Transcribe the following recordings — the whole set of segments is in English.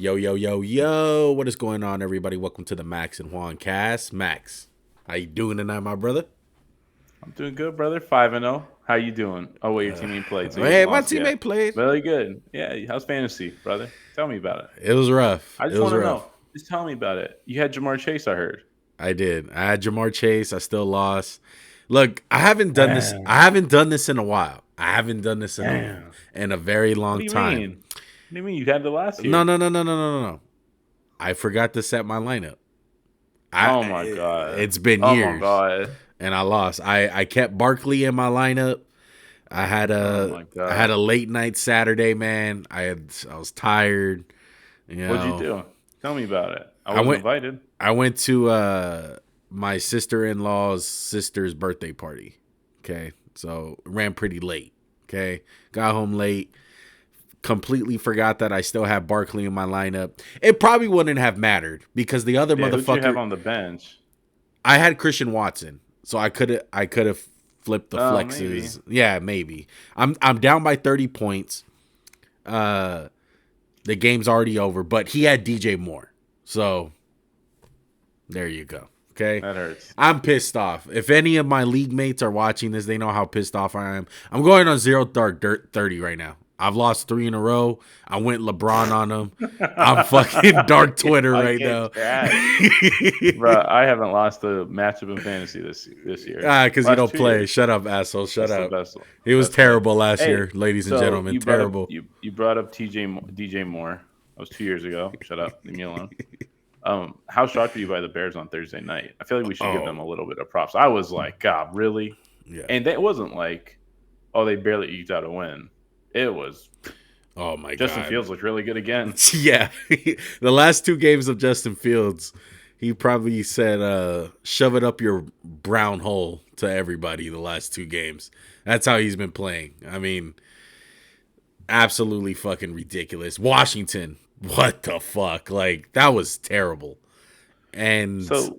Yo, yo, yo, yo. What is going on, everybody? Welcome to the Maxandjuancast. Max, how you doing tonight, my brother? I'm doing good, brother. 5-0. How you doing? Oh, wait, your teammate played, so you haven't Hey, my lost yet. teammate played. Very good. Yeah, how's fantasy, brother? Tell me about it. It was rough. I It just was want to rough. know. Just tell me about it. You had Jamar Chase, I heard. I did. I had Jamar Chase. I still lost. Look, I haven't done this. I Damn. haven't done this in a while. I haven't done this Damn. in a very What long do you time. mean? What do you mean? You had the last No, year. no, no, no, no, no, no. I forgot to set my lineup. I. Oh my god. It's been Oh my years, god. and I lost. I kept Barkley in my lineup. I had Oh a my I had god. a late night Saturday, man. I was tired. You What'd you know, do? Tell me about it. I I wasn't went invited. I went to my sister-in-law's sister's birthday party. Okay, so ran pretty late. Okay, got home late. Completely forgot that I still have Barkley in my lineup. It probably wouldn't have mattered because the other Yeah, who'd you have motherfucker on the bench? I had Christian Watson, so I could have flipped the Oh, maybe. flexes. Yeah, maybe. I'm down by 30 points. Uh, the game's already over, but he had DJ Moore, so there you go. Okay, That hurts. I'm pissed off. If any of my league mates are watching this, they know how pissed off I am. I'm going on zero dark dirt 30 right now. I've lost 3 in a row. I went LeBron on them. I'm fucking dark Twitter I right get now. trash. Bro, I haven't lost a matchup in fantasy this year. Because you Last don't two play. years. Shut up, asshole. Shut That's the up. best one. He was Best way. terrible last Hey, year, ladies and so gentlemen. you brought up Terrible. you brought up DJ Moore. That was 2 years ago. Shut up. Leave me alone. How shocked were you by the Bears on Thursday night? I feel like we should give them Oh, a little bit of props. I was like, God, really? yeah. And that wasn't like, oh, they barely eked out a win. It was Oh my Justin God. Fields looked really good again. Yeah. The last 2 games of Justin Fields, he probably said, shove it up your brown hole to everybody the last 2 games. That's how he's been playing. I mean, absolutely fucking ridiculous. Washington, what the fuck? Like, that was terrible. And So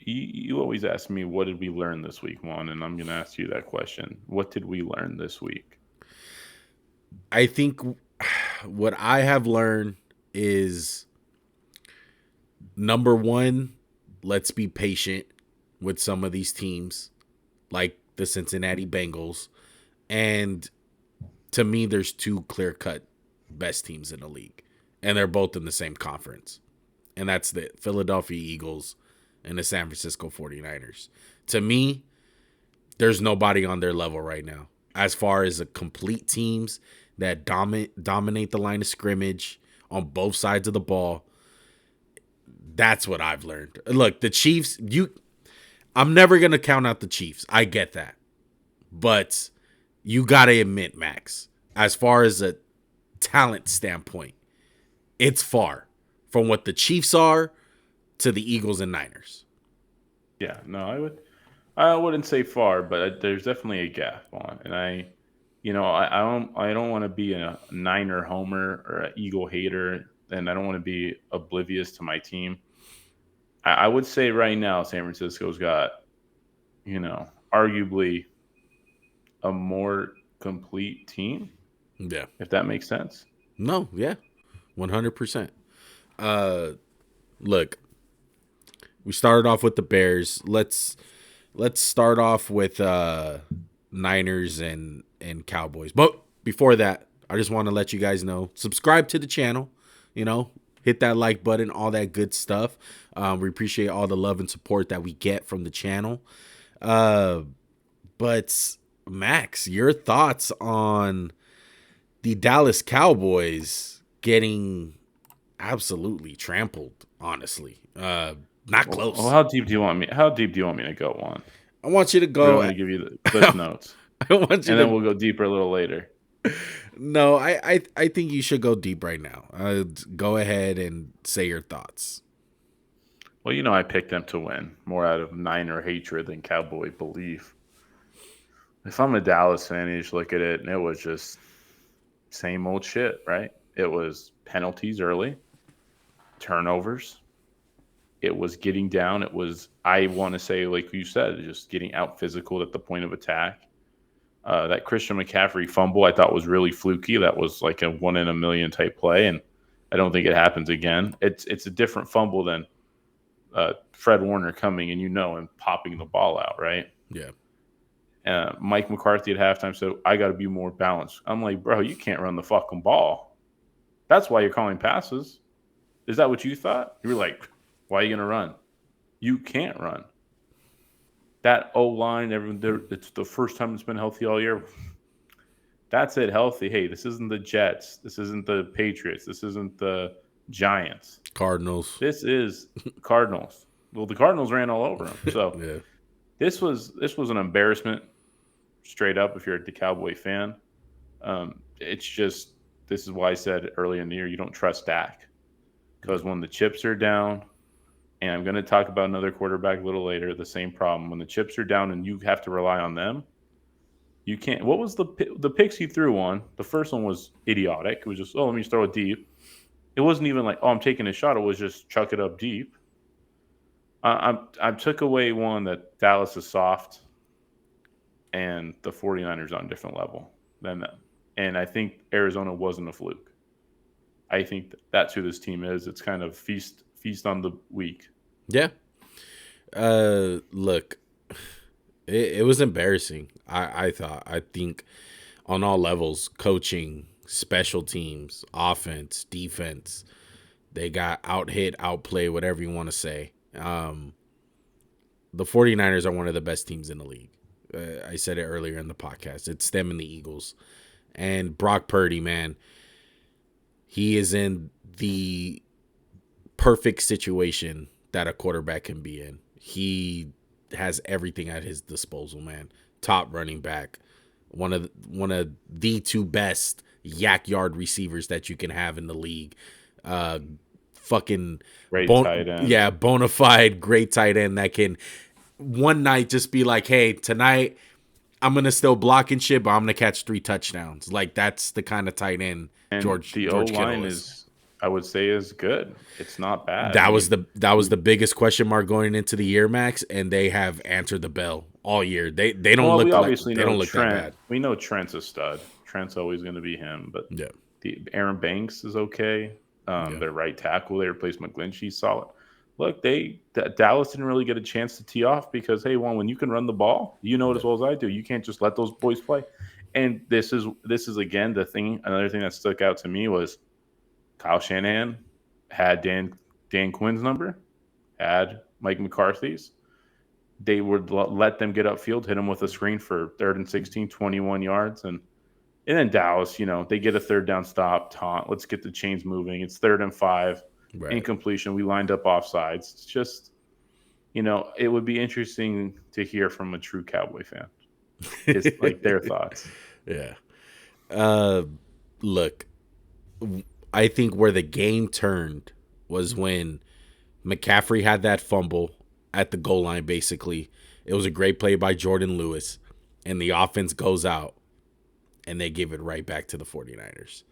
you always ask me, what did we learn this week, Juan? And I'm going to ask you that question. What did we learn this week? I think what I have learned is number one, let's be patient with some of these teams, like the Cincinnati Bengals. And to me, there's 2 clear cut best teams in the league, and they're both in the same conference. And that's the Philadelphia Eagles and the San Francisco 49ers. To me, there's nobody on their level right now as far as the complete teams that dominate the line of scrimmage on both sides of the ball. That's what I've learned. Look, the Chiefs, I'm never going to count out the Chiefs. I get that. But you got to admit, Max, as far as a talent standpoint, it's far from what the Chiefs are to the Eagles and Niners. Yeah, no, I wouldn't say far, but there's definitely a gap on. And I don't want to be a Niner homer or an Eagle hater, and I don't want to be oblivious to my team. I would say right now San Francisco's got, arguably a more complete team, Yeah. if that makes sense. No, yeah. 100%. Uh look, we started off with the Bears. Let's start off with Niners and Cowboys. But before that, I just want to let you guys know, subscribe to the channel, you know, hit that like button, all that good stuff. We appreciate all the love and support that we get from the channel. Uh, but Max, your thoughts on the Dallas Cowboys getting absolutely trampled, honestly. Not Well, close. how deep do you want me? How deep do you want me to go on? I want you to Or do you go. want me to give you the cliff notes, I want you and then to. we'll go deeper a little later? No, I think you should go deep right now. Go ahead and say your thoughts. Well, I picked them to win more out of Niner hatred than Cowboy belief. If I'm a Dallas fan, you just look at it, and it was just same old shit, right? It was penalties early, turnovers. It was getting down. It was, I want to say, like you said, just getting out physical at the point of attack. That Christian McCaffrey fumble I thought was really fluky. That was like a 1 in a million type play, and I don't think it happens again. It's a different fumble than Fred Warner coming and popping the ball out, right? Yeah. Mike McCarthy at halftime said, I got to be more balanced. I'm like, bro, you can't run the fucking ball. That's why you're calling passes. Is that what you thought? You were like, why are you going to run? You can't run. That O-line, it's the first time it's been healthy all year. That's it, healthy. Hey, this isn't the Jets. This isn't the Patriots. This isn't the Giants. Cardinals. This is Cardinals. Well, the Cardinals ran all over them. So Yeah. this was an embarrassment, straight up. If you're a Cowboy fan, it's just this is why I said earlier in the year you don't trust Dak, because when the chips are down, and I'm going to talk about another quarterback a little later. The same problem when the chips are down and you have to rely on them. You can't. What was the picks he threw on? The first one was idiotic. It was just, let me just throw it deep. It wasn't even like, I'm taking a shot. It was just chuck it up deep. I took away one that Dallas is soft and the 49ers on a different level than them. And I think Arizona wasn't a fluke. I think that's who this team is. It's kind of feast on the weak. Yeah. Look, it was embarrassing. I think on all levels, coaching, special teams, offense, defense, they got out-hit, outplayed, whatever you want to say. The 49ers are one of the best teams in the league. I said it earlier in the podcast. It's them and the Eagles. And Brock Purdy, man, he is in the perfect situation that a quarterback can be in. He has everything at his disposal, man. Top running back, one of the two best yak yard receivers that you can have in the league. Fucking great tight end. Yeah, bona fide great tight end that can one night just be like, hey, tonight I'm gonna still block and shit, but I'm gonna catch 3 touchdowns. Like, that's the kind of tight end George O-line is, I would say, is good. It's not bad. That was the biggest question mark going into the year, Max, and they have answered the bell all year. They don't look that bad. We know Trent's a stud. Trent's always going to be him, but yeah, Aaron Banks is okay. Their right tackle, they replaced McGlinchey, solid. Look, Dallas didn't really get a chance to tee off because, hey, when you can run the ball, you know it as well as I do. You can't just let those boys play. And this is again the thing. Another thing that stuck out to me was Kyle Shanahan had Dan Quinn's number, had Mike McCarthy's. They would let them get upfield, hit them with a screen for 3rd and 16, 21 yards. And then Dallas, they get a 3rd down stop, taunt. Let's get the chains moving. It's 3rd and 5, right. Incompletion. We lined up offsides. It's just, it would be interesting to hear from a true Cowboy fan. It's like their thoughts. Yeah. Look, I think where the game turned was when McCaffrey had that fumble at the goal line, basically. It was a great play by Jordan Lewis, and the offense goes out, and they give it right back to the 49ers.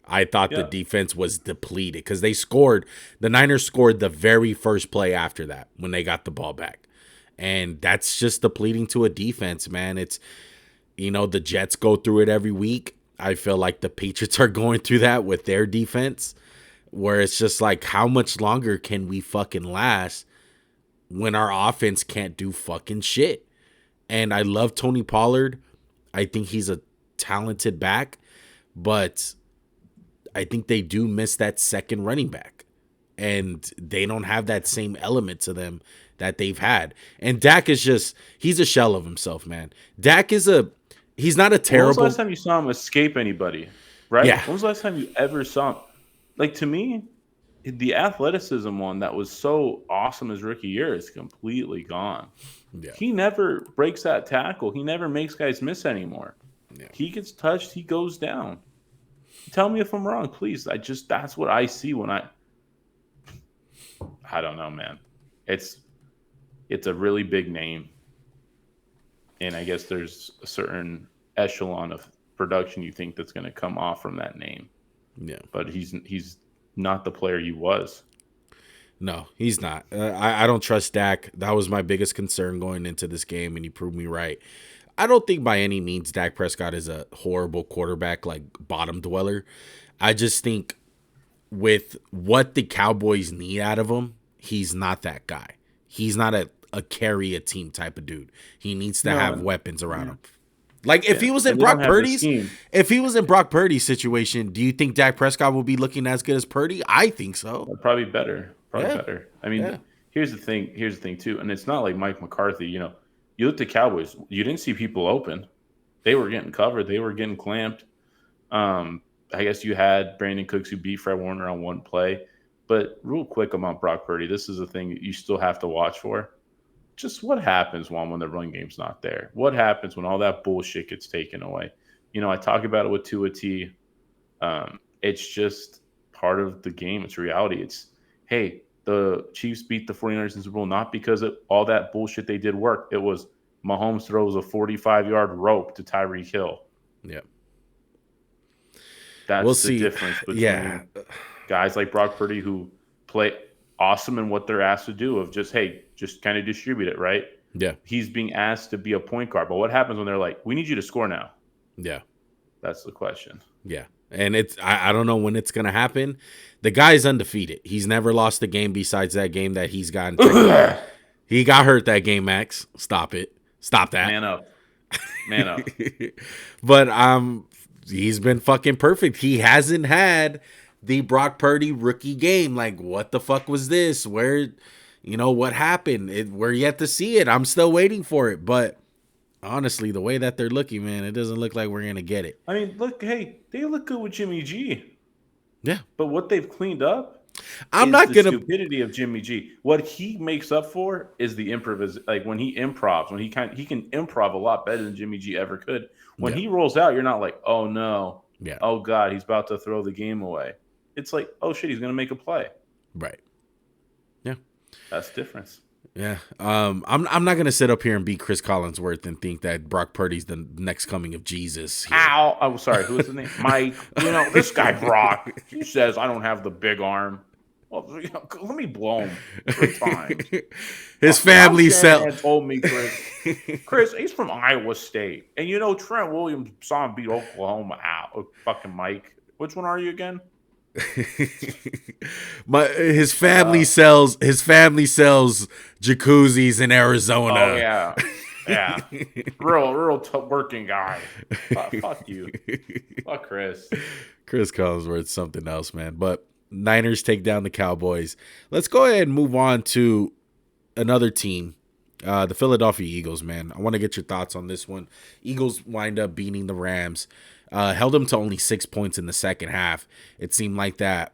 I thought the defense was depleted because the Niners scored the very first play after that when they got the ball back. And that's just depleting to a defense, man. It's, the Jets go through it every week. I feel like the Patriots are going through that with their defense, where it's just like, how much longer can we fucking last when our offense can't do fucking shit? And I love Tony Pollard. I think he's a talented back, but I think they do miss that second running back, and they don't have that same element to them that they've had. And Dak is he's a shell of himself, man. Dak is he's not a terrible. When was the last time you saw him escape anybody? Right? Yeah. When was the last time you ever saw him? Like, to me, the athleticism one that was so awesome his rookie year is completely gone. Yeah. He never breaks that tackle. He never makes guys miss anymore. Yeah. He gets touched, he goes down. Tell me if I'm wrong, please. That's what I see when I don't know, man. It's a really big name. And I guess there's a certain echelon of production you think that's going to come off from that name. Yeah. But he's not the player he was. No, he's not. I don't trust Dak. That was my biggest concern going into this game, and he proved me right. I don't think by any means Dak Prescott is a horrible quarterback, like bottom dweller. I just think with what the Cowboys need out of him, he's not that guy. He's not a carry a team type of dude. He needs to have No, weapons around yeah, him. Like if he was in and they don't Brock have the Purdy's, scheme. if he was in Brock Purdy's situation, do you think Dak Prescott will be looking as good as Purdy? I think so. Probably better. Probably Yeah. better. I mean, Yeah. here's the thing. Here's the thing too, and it's not like Mike McCarthy. You looked at Cowboys. You didn't see people open. They were getting covered. They were getting clamped. I guess you had Brandon Cooks who beat Fred Warner on one play. But real quick about Brock Purdy, this is a thing that you still have to watch for. Just what happens when the run game's not there? What happens when all that bullshit gets taken away? I talk about it with Tua T. It's just part of the game. It's reality. It's, hey, the Chiefs beat the 49ers in the Super Bowl not because of all that bullshit they did work. It was Mahomes throws a 45-yard rope to Tyreek Hill. Yeah. That's We'll the see. difference between Yeah. guys like Brock Purdy who play awesome in what they're asked to do of just, hey, just kind of distribute it, right? Yeah. He's being asked to be a point guard. But what happens when they're like, we need you to score now? Yeah. That's the question. Yeah. And I don't know when it's going to happen. The guy's undefeated. He's never lost a game besides that game that he's gotten. He got hurt that game, Max. Stop it. Stop that. Man up. Man up. But he's been fucking perfect. He hasn't had the Brock Purdy rookie game. Like, what the fuck was this? Where, what happened? We're yet to see it. I'm still waiting for it. But honestly, the way that they're looking, man, it doesn't look like we're going to get it. I mean, look, hey, they look good with Jimmy G. Yeah. But what they've cleaned up I'm is not the going to. stupidity of Jimmy G. What he makes up for is the like when he improvs, when he can improv a lot better than Jimmy G ever could. When he rolls out, you're not like, oh no, oh god, he's about to throw the game away. It's like, oh shit, he's gonna make a play. Right. Yeah. That's the difference. Yeah. I'm not gonna sit up here and be Chris Collinsworth and think that Brock Purdy's the next coming of Jesus here. Ow! Oh, sorry. Who is his name? Mike. This guy Brock. He says I don't have the big arm. Well, let me blow him 3 times. His family told me, Chris, he's from Iowa State, and Trent Williams saw him beat Oklahoma out. Fucking Mike. Which one are you again? His family sells jacuzzis in Arizona. Oh yeah, real working guy. Fuck you, fuck Chris. Chris Collinsworth's something else, man. But Niners take down the Cowboys. Let's go ahead and move on to another team, the Philadelphia Eagles. Man, I want to get your thoughts on this one. Eagles wind up beating the Rams. Held them to only 6 points in the second half. It seemed like that,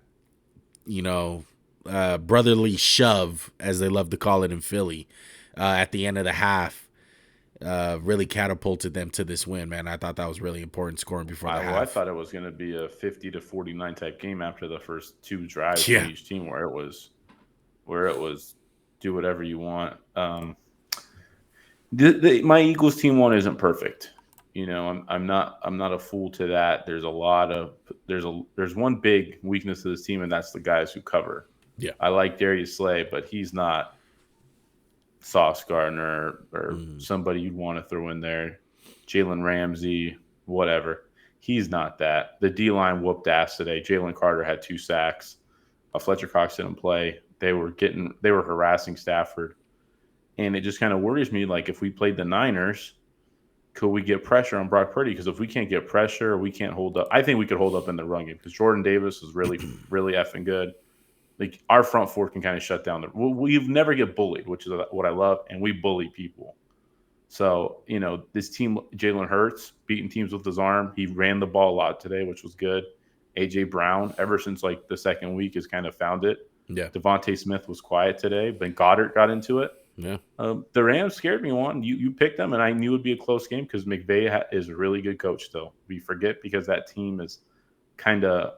brotherly shove, as they love to call it in Philly, at the end of the half, really catapulted them to this win, man. I thought that was really important, scoring before the half. I thought it was going to be a 50-49 type game after the first 2 drives from each team, where it was do whatever you want. My Eagles team one isn't perfect. I'm not a fool to that. There's one big weakness of this team, and that's the guys who cover. Yeah, I like Darius Slay, but he's not Sauce Gardner or somebody you'd want to throw in there. Jalen Ramsey, whatever. He's not that. The D-line whooped ass today. Jalen Carter had 2 sacks. Fletcher Cox didn't play. They were harassing Stafford, and it just kind of worries me. Like, if we played the Niners, could we get pressure on Brock Purdy? Because if we can't get pressure, we can't hold up. I think we could hold up in the run game because Jordan Davis is really, really effing good. Like, our front four can kind of shut down. We've never get bullied, which is what I love, and we bully people. So, this team, Jalen Hurts, beating teams with his arm. He ran the ball a lot today, which was good. A.J. Brown, ever since, like, the second week, has kind of found it. Yeah. Devontae Smith was quiet today, but Goddard got into it. Yeah. The Rams scared me one. You picked them, and I knew it would be a close game because McVay is a really good coach still. We forget because that team is kind of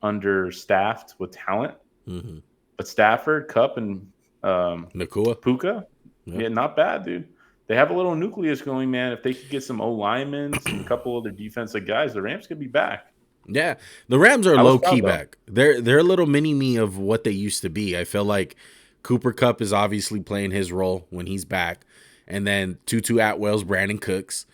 understaffed with talent. Mm-hmm. But Stafford, Kupp, and Nakua, Puka, yeah, not bad, dude. They have a little nucleus going, man. If they could get some linemen and a couple other defensive guys, the Rams could be back. Yeah, the Rams are low key back. They're a little mini me of what they used to be. I feel like Cooper Kupp is obviously playing his role when he's back, and then Tutu Atwell's Brandon Cooks,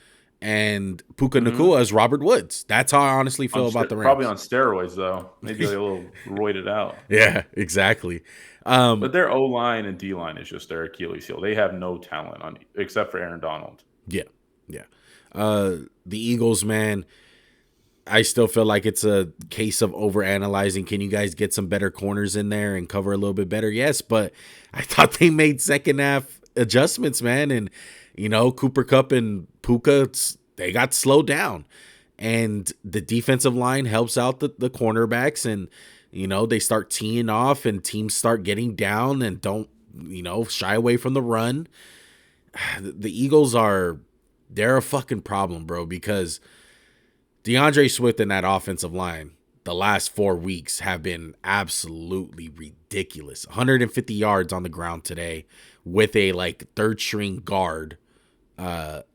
and Puka Mm-hmm. Nacua is Robert Woods. That's how I honestly feel about the Probably Rams. on steroids though. Maybe like a little roided out. Yeah, exactly. But their O line and D line is just their Achilles heel. They have no talent on except for Aaron Donald. Yeah, yeah. The Eagles, man, I still feel like it's a case of overanalyzing. Can you guys get some better corners in there and cover a little bit better? Yes, but I thought they made second half adjustments, man. And, Cooper Kupp and Puka, they got slowed down. And the defensive line helps out the cornerbacks. And, they start teeing off and teams start getting down and don't, shy away from the run. The Eagles they're a fucking problem, bro, because DeAndre Swift and that offensive line the last 4 weeks have been absolutely ridiculous. 150 yards on the ground today with a third string guard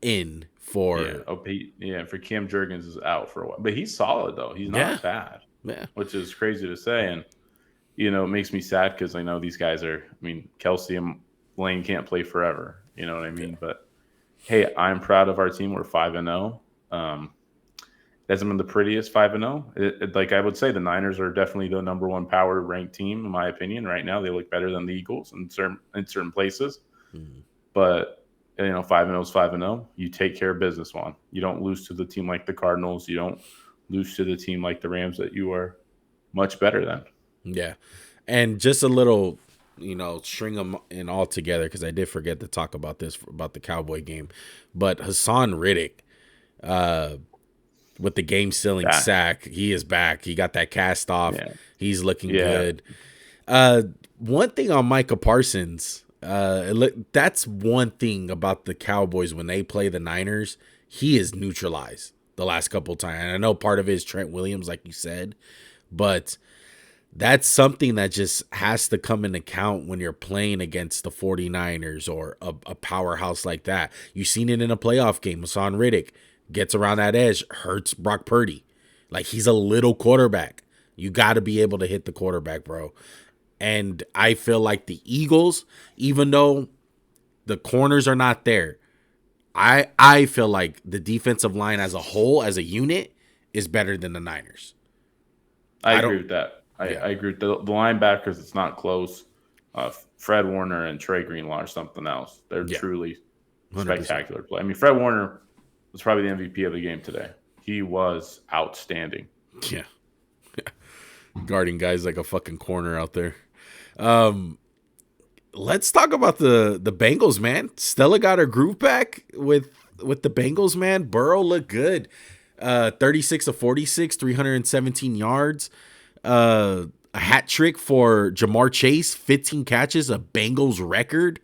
in for for Cam Jurgens is out for a while. But he's solid though. He's not bad. Yeah. Which is crazy to say. And it makes me sad because I know these guys Kelsey and Lane can't play forever. You know what I mean? Yeah. But hey, I'm proud of our team. We're 5-0. Hasn't been the prettiest 5-0. Like I would say, the Niners are definitely the number one power ranked team in my opinion. Right now, they look better than the Eagles in certain places. Mm-hmm. But 5-0 is 5-0. You take care of business, Juan. You don't lose to the team like the Cardinals. You don't lose to the team like the Rams that you are much better than. Yeah, and just a little, string them in all together because I did forget to talk about about the Cowboy game, but Hassan Riddick, with the game-sealing sack, he is back. He got that cast off. Yeah. He's looking good. One thing on Micah Parsons, that's one thing about the Cowboys when they play the Niners. He is neutralized the last couple of times. And I know part of it is Trent Williams, like you said, but that's something that just has to come into account when you're playing against the 49ers or a powerhouse like that. You've seen it in a playoff game. Hassan Riddick gets around that edge, hurts Brock Purdy. Like, he's a little quarterback. You got to be able to hit the quarterback, bro. And I feel like the Eagles, even though the corners are not there, I feel like the defensive line as a whole, as a unit, is better than the Niners. I agree with that. I agree with the linebackers. It's not close. Fred Warner and Trey Greenlaw are something else. They're truly 100%. Spectacular play. I mean, Fred Warner was probably the MVP of the game today. He was outstanding. Yeah. Guarding guys like a fucking corner out there. Let's talk about the Bengals, man. Stella got her groove back with the Bengals, man. Burrow looked good. 36 of 46, 317 yards. A hat trick for Jamar Chase, 15 catches, a Bengals record.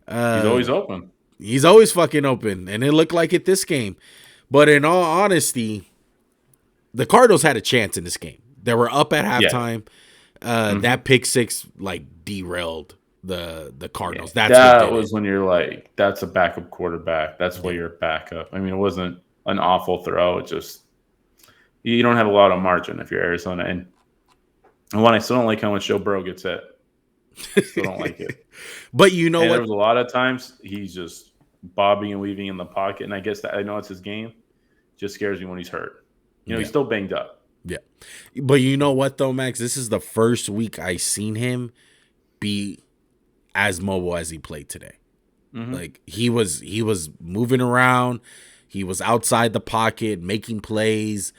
He's always open. He's always fucking open, and it looked like it this game. But in all honesty, the Cardinals had a chance in this game. They were up at halftime. That pick six derailed the Cardinals. Yeah. That was when you're like, that's a backup quarterback. That's why you're backup. I mean, it wasn't an awful throw. It just, you don't have a lot of margin if you're Arizona. And one, I still don't like how much Joe Burrow gets hit. I still don't like it. But what? There was a lot of times he's just bobbing and weaving in the pocket. And I guess that I know it's his game. Just scares me when he's hurt. He's still banged up. Yeah. But you know what, though, Max? This is the first week I seen him be as mobile as he played today. Mm-hmm. Like, he was moving around. He was outside the pocket, making plays.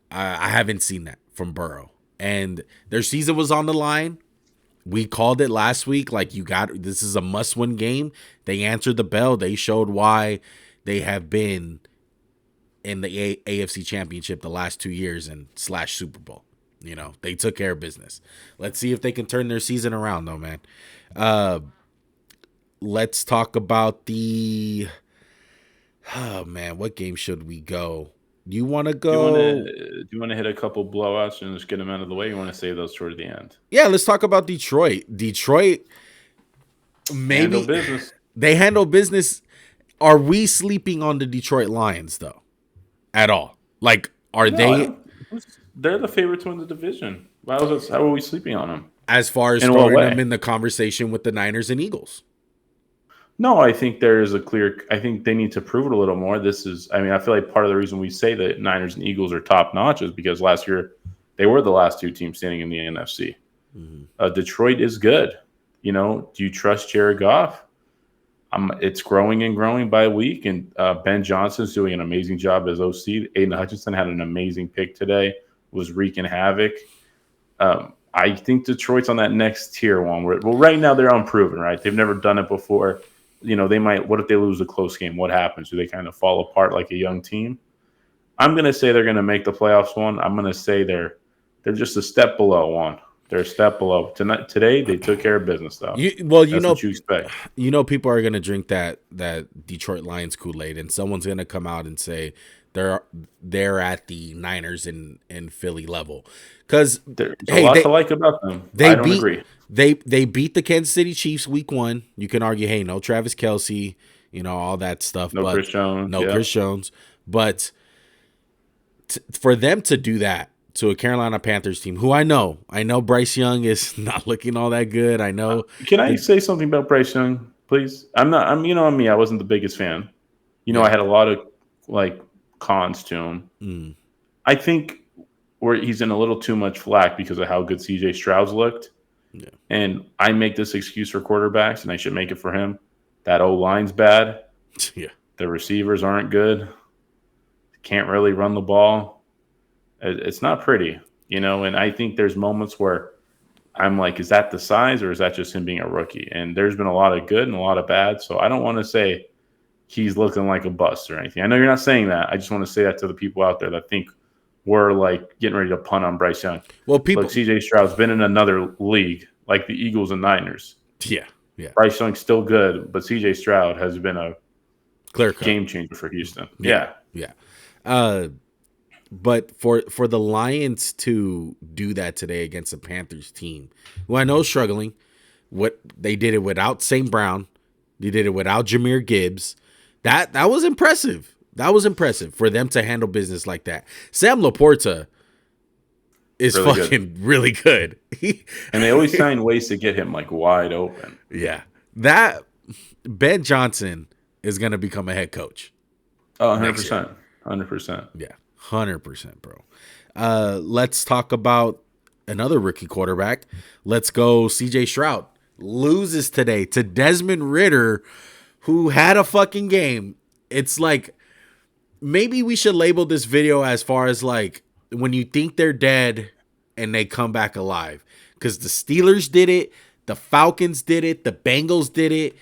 I haven't seen that from Burrow. And their season was on the line. We called it last week. Like, this is a must-win game. They answered the bell. They showed why they have been in the AFC Championship the last 2 years and / Super Bowl. They took care of business. Let's see if they can turn their season around, though, man. Let's talk about what game should we go? Do you want to go? Do you want to hit a couple blowouts and just get them out of the way? You want to save those toward the end? Yeah, let's talk about Detroit. Detroit, maybe handle business. They handle business. Are we sleeping on the Detroit Lions, though? At all? Like, they? They're the favorite to win the division. How are we sleeping on them? As far as throwing them in the conversation with the Niners and Eagles. No, I think there is a clear. I think they need to prove it a little more. This is, I mean, I feel like part of the reason we say that Niners and Eagles are top notch is because last year they were the last two teams standing in the NFC. Mhm. Detroit is good. Do you trust Jared Goff? It's growing and growing by week, and Ben Johnson's doing an amazing job as OC. Aiden Hutchinson had an amazing pick today, was wreaking havoc. I think Detroit's on that next tier one. Well, right now they're unproven, right? They've never done it before. They might. What if they lose a close game? What happens? Do they kind of fall apart like a young team? I'm going to say they're going to make the playoffs one. I'm going to say they're just a step below one. They're a step below. Today they took care of business, though. That's what you expect. People are going to drink that Detroit Lions Kool-Aid, and someone's going to come out and say they're at the Niners and Philly level. Because there's a lot to like about them. I don't agree. They beat the Kansas City Chiefs week 1. You can argue, hey, no Travis Kelce, all that stuff. No Chris Jones. Chris Jones. But for them to do that to a Carolina Panthers team, who I know Bryce Young is not looking all that good. I know. Can I say something about Bryce Young, please? I'm me. I wasn't the biggest fan. I had a lot of cons to him. I think where he's in a little too much flack because of how good CJ Stroud's looked. Yeah. And I make this excuse for quarterbacks, and I should make it for him. That O-line's bad. Yeah. The receivers aren't good. Can't really run the ball. It's not pretty, and I think there's moments where I'm like, is that the size or is that just him being a rookie? And there's been a lot of good and a lot of bad. So I don't want to say he's looking like a bust or anything. I know you're not saying that. I just want to say that to the people out there that think we're getting ready to punt on Bryce Young. Well, people, look, CJ Stroud's been in another league like the Eagles and Niners. Yeah. Bryce Young's still good, but CJ Stroud has been a clear game changer for Houston. Yeah. But for the Lions to do that today against the Panthers team, who I know is struggling, what they did it without St. Brown, they did it without Jahmyr Gibbs. That was impressive. That was impressive for them to handle business like that. Sam Laporta is really good. And they always find ways to get him wide open. Yeah. That Ben Johnson is going to become a head coach. Oh, 100%. 100%. Yeah. 100%, bro. Let's talk about another rookie quarterback. Let's go CJ Stroud. Loses today to Desmond Ridder, who had a fucking game. It's maybe we should label this video as far as when you think they're dead and they come back alive. Because the Steelers did it. The Falcons did it. The Bengals did it.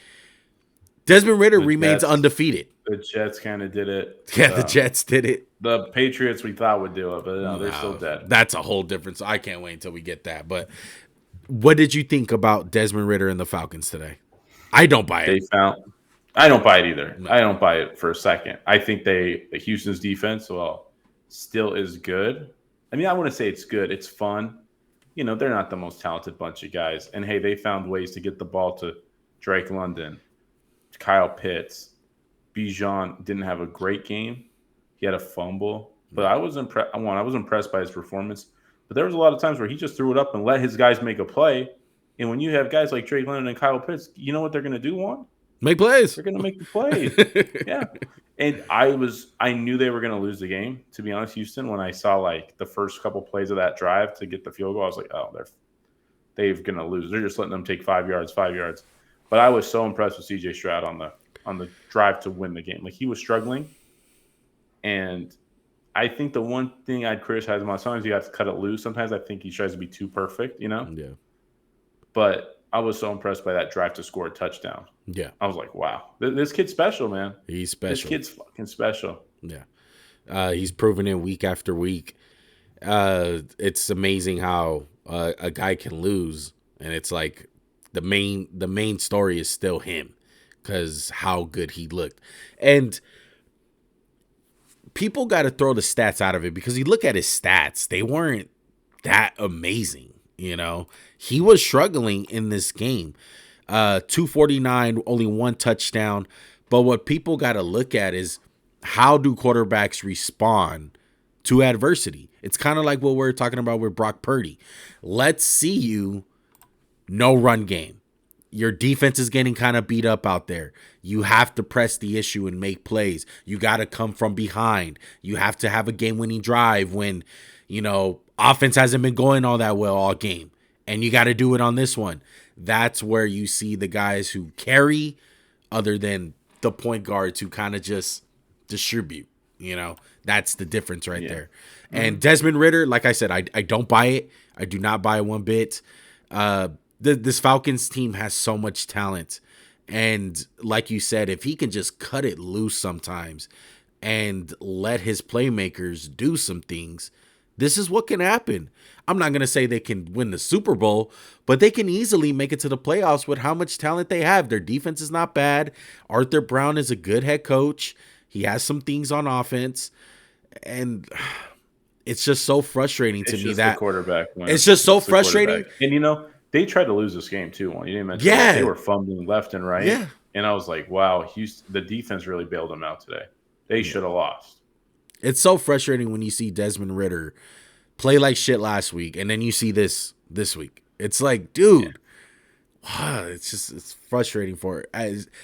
Desmond Ridder remains undefeated. The Jets kind of did it. Yeah, the Jets did it. The Patriots we thought would do it, but no, they're still dead. That's a whole difference. I can't wait until we get that. But what did you think about Desmond Ridder and the Falcons today? I don't buy it. I don't buy it either. No. I don't buy it for a second. I think Houston's defense, still is good. I mean, I wouldn't say it's good. It's fun. They're not the most talented bunch of guys. And, hey, they found ways to get the ball to Drake London, Kyle Pitts. Bijan didn't have a great game. He had a fumble. But I was impressed. I was impressed by his performance. But there was a lot of times where he just threw it up and let his guys make a play. And when you have guys like Drake London and Kyle Pitts, you know what they're going to do, Juan? Make plays. They're going to make the plays. Yeah. And I knew they were going to lose the game, to be honest, Houston. When I saw the first couple plays of that drive to get the field goal, I was like, oh, they're going to lose. They're just letting them take 5 yards. But I was so impressed with CJ Stroud on the drive to win the game. He was struggling. And I think the one thing I'd criticize him on, sometimes you have to cut it loose. Sometimes I think he tries to be too perfect, Yeah. But I was so impressed by that drive to score a touchdown. Yeah. I was like, wow, this kid's special, man. He's special. This kid's fucking special. Yeah. He's proven it week after week. It's amazing how a guy can lose. And it's the main story is still him because how good he looked. And people got to throw the stats out of it because you look at his stats, they weren't that amazing. He was struggling in this game. 249, only one touchdown. But what people got to look at is how do quarterbacks respond to adversity? It's kind of like what we're talking about with Brock Purdy. Let's see you no run game. Your defense is getting kind of beat up out there. You have to press the issue and make plays. You got to come from behind. You have to have a game-winning drive when, offense hasn't been going all that well all game. And you got to do it on this one. That's where you see the guys who carry, other than the point guards who kind of just distribute. That's the difference right there. And Desmond Ridder, like I said, I don't buy it. I do not buy it one bit. This Falcons team has so much talent. And like you said, if he can just cut it loose sometimes and let his playmakers do some things, this is what can happen. I'm not going to say they can win the Super Bowl, but they can easily make it to the playoffs with how much talent they have. Their defense is not bad. Arthur Brown is a good head coach. He has some things on offense. And it's just so frustrating to me that quarterback it's just so frustrating. And they tried to lose this game too. You didn't mention that. They were fumbling left and right. Yeah. And I was like, wow, the defense really bailed them out today. They should have lost. It's so frustrating when you see Desmond Ridder play like shit last week, and then you see this week. It's like, dude, wow, it's frustrating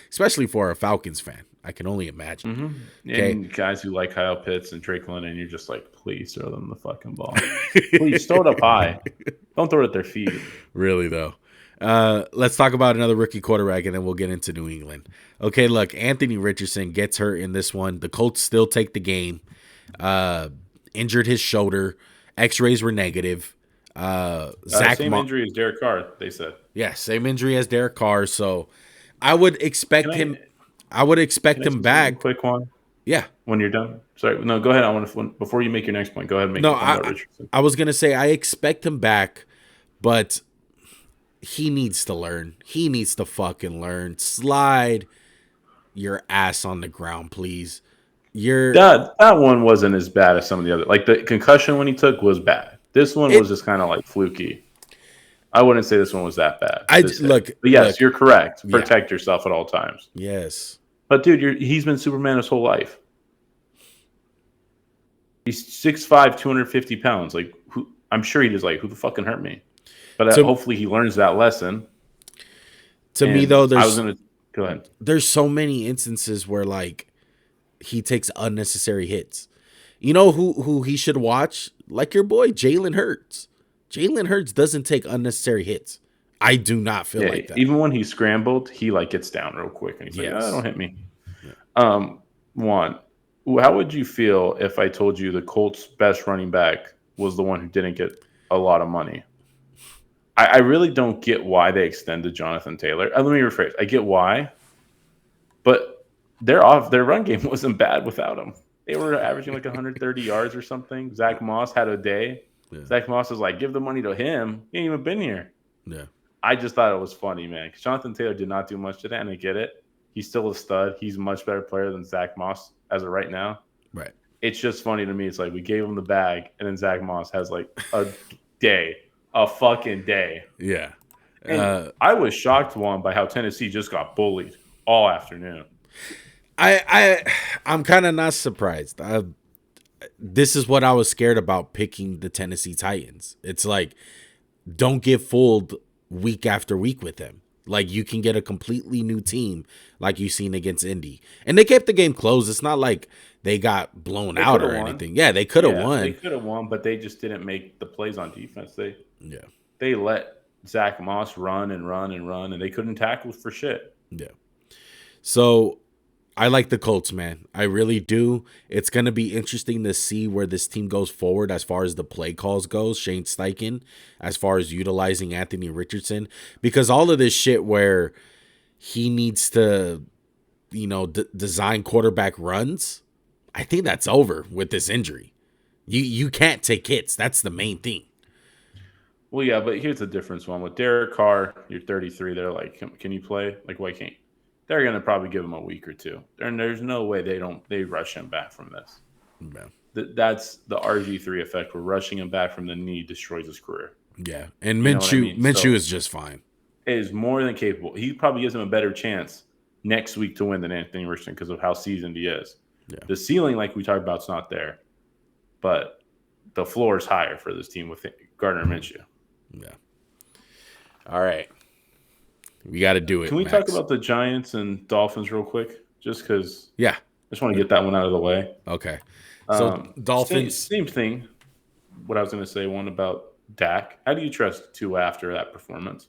especially for a Falcons fan. I can only imagine. Mm-hmm. Okay? And guys who like Kyle Pitts and Drake London, you're just like, please throw them the fucking ball. Please throw it up high. Don't throw it at their feet. Really, though. Let's talk about another rookie quarterback, and then we'll get into New England. Okay, look, Anthony Richardson gets hurt in this one. The Colts still take the game. Injured his shoulder. X-rays were negative. Same injury as Derek Carr, they said. Yeah, same injury as Derek Carr. So I would expect him. I would expect him back. Quick one. Yeah. When you're done. Sorry. No, go ahead. I want to before you make your next point. Go ahead and make your point about Richardson. I was gonna say I expect him back, but he needs to learn. He needs to fucking learn. Slide your ass on the ground, please. That one wasn't as bad as some of the other. Like the concussion when he took was bad. This one was just kind of like fluky. I wouldn't say this one was that bad. But yes, you're correct. Protect yourself at all times. Yes. But dude, he's been Superman his whole life. He's 6'5", 250 pounds. Like, I'm sure he just like, who the fucking hurt me? But hopefully he learns that lesson. To me, though, go ahead. There's so many instances where like he takes unnecessary hits. You know who he should watch? Like your boy Jalen Hurts. Jalen Hurts doesn't take unnecessary hits. I do not feel like that. Even when he's scrambled, he like gets down real quick and he's like, don't hit me. Yeah. Juan, how would you feel if I told you the Colts' best running back was the one who didn't get a lot of money? I really don't get why they extended Jonathan Taylor. Let me rephrase. I get why, but their run game wasn't bad without him. They were averaging like 130 yards or something. Zach Moss had a day. Yeah. Zach Moss was like, give the money to him. He ain't even been here. Yeah. I just thought it was funny, man. Because Jonathan Taylor did not do much today, and I get it. He's still a stud. He's a much better player than Zach Moss as of right now. Right. It's just funny to me. It's like we gave him the bag, and then Zach Moss has like a day. A fucking day. Yeah. And I was shocked, Juan, by how Tennessee just got bullied all afternoon. I'm kind of not surprised. This is what I was scared about picking the Tennessee Titans. It's like, don't get fooled week after week with them. Like, you can get a completely new team like you've seen against Indy. And they kept the game closed. It's not like they got blown out or anything. Yeah, they could have won. They could have won, but they just didn't make the plays on defense. They let Zach Moss run, and they couldn't tackle for shit. Yeah. So I like the Colts, man. I really do. It's going to be interesting to see where this team goes forward as far as the play calls goes. Shane Steichen, as far as utilizing Anthony Richardson, because all of this shit where he needs to, design quarterback runs, I think that's over with this injury. You can't take hits. That's the main thing. Well, yeah, but here's the difference. One with Derek Carr, you're 33. They're like, can you play? Like, why can't you? They're going to probably give him a week or two. And there's no way they rush him back from this. Yeah. That's the RG3 effect where rushing him back from the knee destroys his career. Yeah. And Minshew is just fine. Is more than capable. He probably gives him a better chance next week to win than Anthony Richardson because of how seasoned he is. Yeah. The ceiling, like we talked about, is not there. But the floor is higher for this team with Gardner Minshew. Yeah. All right. We got to do Can it, we talk Max. about the Giants and Dolphins real quick? Just because Yeah. I just want to get that one out of the way. Okay. So Dolphins. Same thing. What I was going to say, one about Dak. How do you trust Tua after that performance?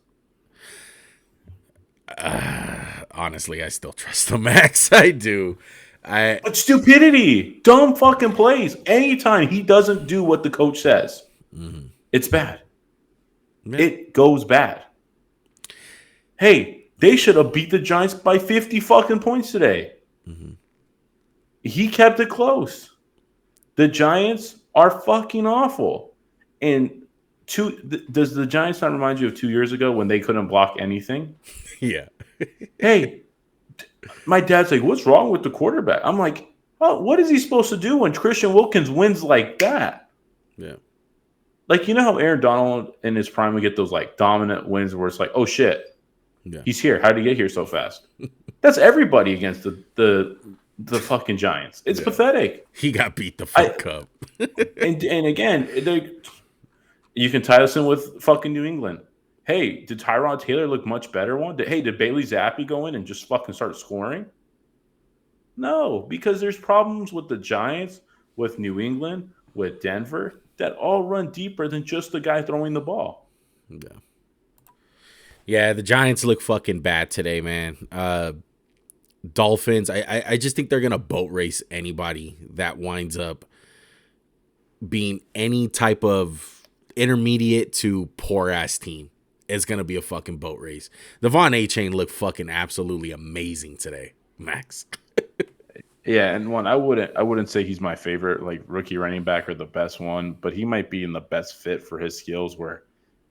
Honestly, I still trust the Max. I do. But stupidity, dumb fucking plays. Anytime he doesn't do what the coach says, it's bad. Yeah. It goes bad. Hey, they should have beat the Giants by 50 fucking points today. He kept it close. The Giants are fucking awful. And does the Giants not remind you of 2 years ago when they couldn't block anything? Yeah. Hey, my dad's like, what's wrong with the quarterback? I'm like, oh, what is he supposed to do when Christian Wilkins wins like that? Yeah. Like, you know how Aaron Donald in his prime would get those like dominant wins where it's like, oh shit, Yeah. he's here. How did he get here so fast? That's everybody against the fucking Giants. It's pathetic. He got beat the fuck up. And again, you can tie this in with fucking New England. Hey, did Tyrod Taylor look much better did Bailey Zappi go in and just fucking start scoring? No, because there's problems with the Giants, with New England, with Denver that all run deeper than just the guy throwing the ball. Yeah. Yeah, the Giants look fucking bad today, man. Dolphins, I just think they're gonna boat race anybody that winds up being any type of intermediate to poor ass team. It's gonna be a fucking boat race. The Von A chain looked fucking absolutely amazing today, Max. Yeah, and I wouldn't say he's my favorite like rookie running back or the best one, but he might be in the best fit for his skills. Where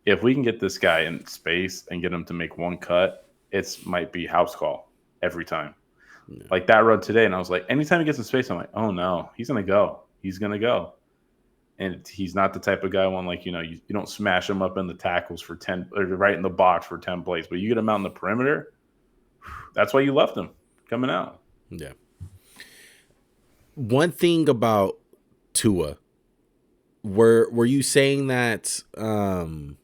if we can get this guy in space and get him to make one cut, it's might be house call every time. Yeah. Like that run today, and I was like, anytime he gets in space, I'm like, oh no, he's gonna go. He's gonna go. And he's not the type of guy one like, you don't smash him up in the tackles for 10 or right in the box for 10 plays, but you get him out in the perimeter. That's why you left him coming out. Yeah. One thing about Tua, were you saying that you're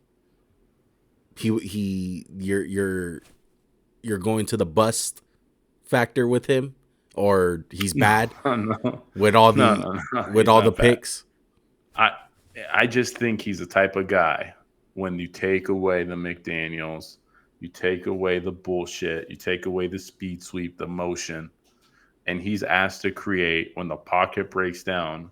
going to the bust factor with him, or he's bad No. with all the picks? I just think he's the type of guy when you take away the McDaniels, you take away the bullshit, you take away the speed sweep, the motion, and he's asked to create when the pocket breaks down,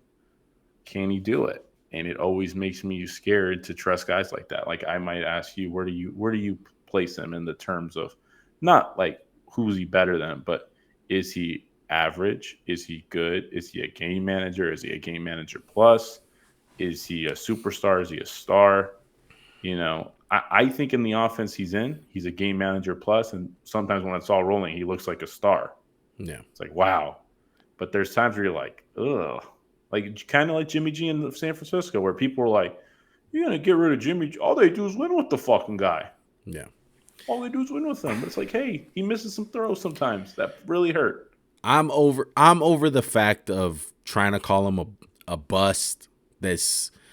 can he do it? And it always makes me scared to trust guys like that. Like I might ask you, where do you place him in the terms of not like who's he better than, but is he average? Is he good? Is he a game manager? Is he a game manager plus? Is he a superstar? Is he a star? I think in the offense he's a game manager plus, and sometimes when it's all rolling, he looks like a star. Yeah. It's like, wow. But there's times where you're like, ugh. Like kind of like Jimmy G in San Francisco, where people were like, you're going to get rid of Jimmy G. All they do is win with the fucking guy. Yeah. All they do is win with him. But it's like, hey, he misses some throws sometimes. That really hurt. I'm over the fact of trying to call him a bust.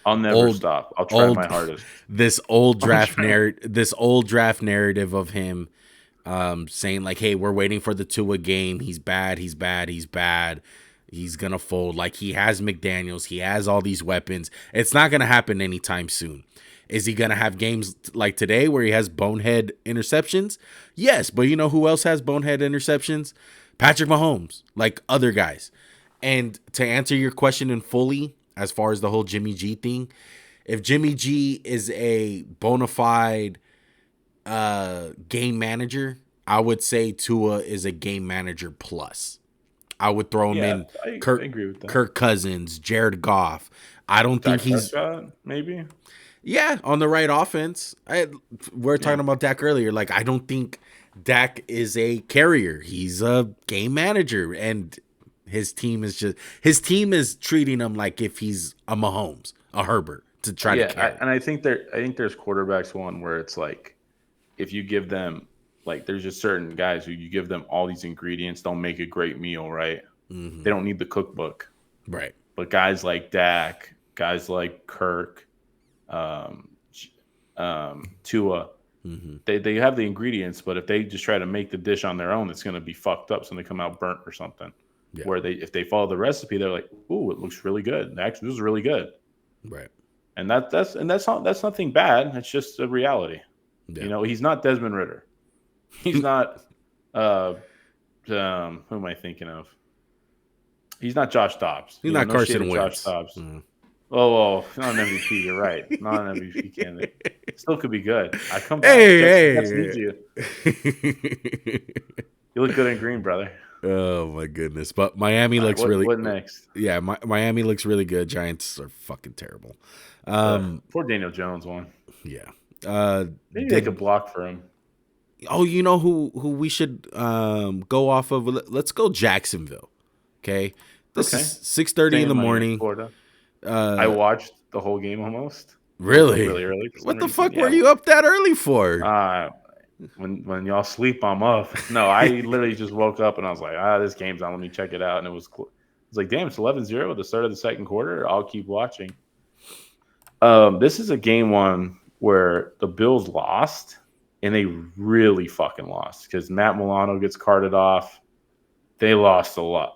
I'll never stop. I'll try my hardest. This old draft narrative of him saying like, hey, we're waiting for the Tua game. He's bad. He's going to fold. Like he has McDaniels. He has all these weapons. It's not going to happen anytime soon. Is he going to have games like today where he has bonehead interceptions? Yes, but you know who else has bonehead interceptions? Patrick Mahomes, like other guys. And to answer your question in fully, as far as the whole Jimmy G thing, if Jimmy G is a bona fide game manager, I would say Tua is a game manager plus. I would throw him in I agree with that. Kirk Cousins, Jared Goff. I don't think he's maybe. Yeah, on the right offense. We're talking about Dak earlier. Like I don't think Dak is a carrier. He's a game manager, and his team is treating him like if he's a Mahomes, a Herbert to try to carry. And I think there's quarterbacks one where it's like if you give them like there's just certain guys who you give them all these ingredients, don't make a great meal, right? Mm-hmm. They don't need the cookbook. Right. But guys like Dak, guys like Kirk, Tua, Mm-hmm. They have the ingredients, but if they just try to make the dish on their own, it's going to be fucked up. So they come out burnt or something. Yeah. Where if they follow the recipe, they're like, "Ooh, it looks really good. Actually, this is really good." Right. And that's nothing bad. It's just a reality. Yeah. He's not Desmond Ritter. He's not. Uh, who am I thinking of? He's not Josh Dobbs. He's not No shade Carson of Josh Wentz. Dobbs. Mm. Oh, not an MVP. You're right. Not an MVP candidate. Still could be good. I come back. Jets need Hey, you. hey. You look good in green, brother. Oh my goodness! But Miami All right, looks really. what next? Yeah, Miami looks really good. Giants are fucking terrible. Poor Daniel Jones one. Yeah. Maybe they could block for him. Oh, you know who we should go off of? Let's go Jacksonville. Okay. This Okay. is 6:30 in the morning. Florida. I watched the whole game almost. Really? Really early. What the fuck were you up that early for? When y'all sleep, I'm up. No, I literally just woke up and I was like, this game's on. Let me check it out. And it was like, damn, it's 11-0 at the start of the second quarter. I'll keep watching. This is a game one where the Bills lost, and they really fucking lost because Matt Milano gets carted off. They lost a lot.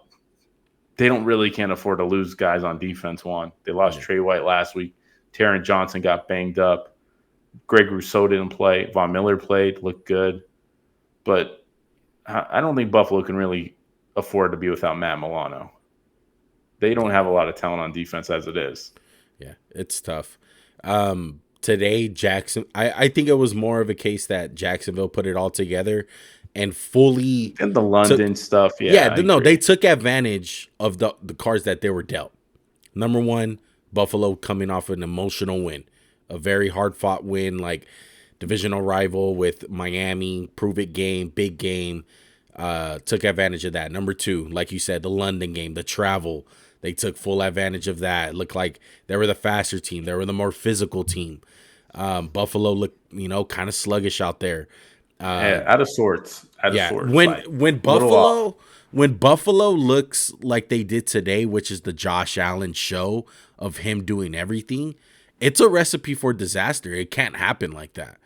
They can't afford to lose guys on defense. One, they lost Trey White last week. Taron Johnson got banged up. Greg Rousseau didn't play. Von Miller played, looked good. But I don't think Buffalo can really afford to be without Matt Milano. They don't have a lot of talent on defense as it is. Yeah, it's tough. Today, I think it was more of a case that Jacksonville put it all together and fully. And the London stuff, they took advantage of the cards that they were dealt. Number one, Buffalo coming off an emotional win. A very hard-fought win, like divisional rival with Miami, prove-it game, big game. Took advantage of that. Number two, like you said, the London game, the travel. They took full advantage of that. It looked like they were the faster team. They were the more physical team. Buffalo looked, kind of sluggish out there. Out of sorts. When Buffalo looks like they did today, which is the Josh Allen show of him doing everything, it's a recipe for disaster. It can't happen like that.